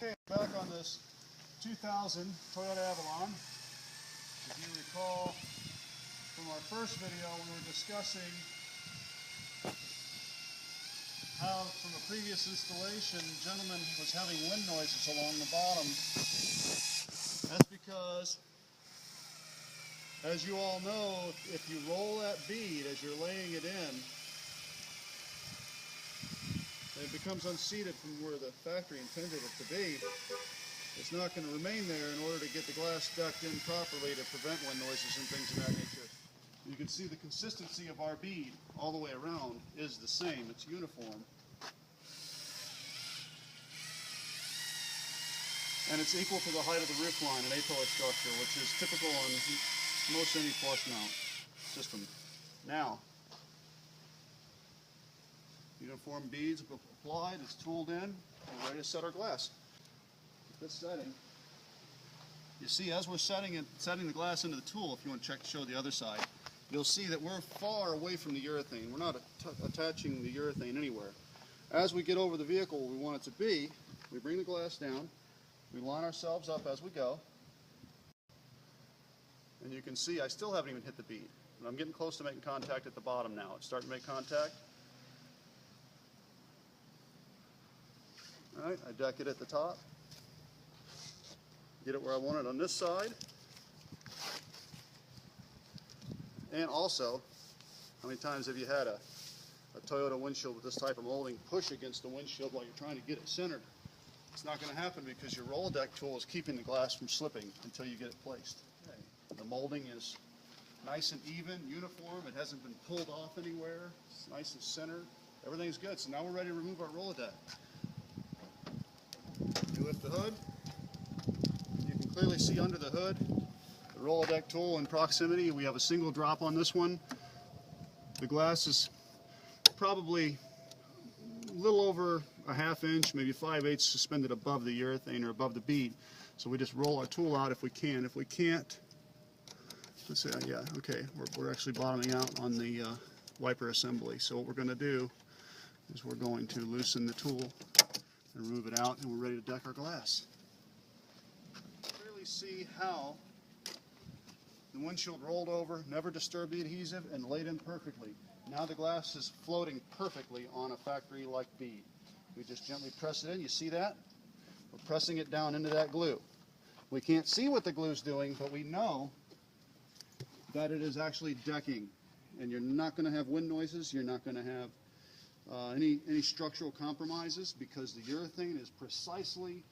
Okay, back on this 2000 Toyota Avalon. If you recall from our first video, we were discussing how from a previous installation, the gentleman was having wind noises along the bottom. That's because, as you all know, if you roll that bead as you're laying it in, it becomes unseated from where the factory intended it to be. It's not going to remain there in order to get the glass ducked in properly to prevent wind noises and things of that nature. You can see the consistency of our bead all the way around is the same. It's uniform. And it's equal to the height of the roof line, an A-pillar structure, which is typical on most any flush mount system. Now, uniform beads applied, it's tooled in, and we're ready to set our glass. This setting, you see as we're setting the glass into the tool, if you want to show the other side, you'll see that we're far away from the urethane. We're not attaching the urethane anywhere. As we get over the vehicle where we want it to be, we bring the glass down, we line ourselves up as we go, and you can see I still haven't even hit the bead. But I'm getting close to making contact at the bottom now. It's starting to make contact. All right, I deck it at the top. Get it where I want it on this side. And also, how many times have you had a Toyota windshield with this type of molding push against the windshield while you're trying to get it centered? It's not going to happen because your Rolladeck tool is keeping the glass from slipping until you get it placed. Okay. The molding is nice and even, uniform. It hasn't been pulled off anywhere. It's nice and centered. Everything's good. So now we're ready to remove our Rolladeck. You lift the hood. You can clearly see under the hood the Rolladeck tool in proximity. We have a single drop on this one. The glass is probably a little over a ½ inch, maybe 5/8 suspended above the urethane or above the bead. So we just roll our tool out if we can. If we can't, let's see, yeah, okay, we're actually bottoming out on the wiper assembly. So what we're going to do is we're going to loosen the tool and remove it out, and we're ready to deck our glass. Clearly see how the windshield rolled over, never disturbed the adhesive, and laid in perfectly. Now the glass is floating perfectly on a factory-like bead. We just gently press it in. You see that? We're pressing it down into that glue. We can't see what the glue's doing, but we know that it is actually decking. And you're not going to have wind noises. You're not going to have any structural compromises because the urethane is precisely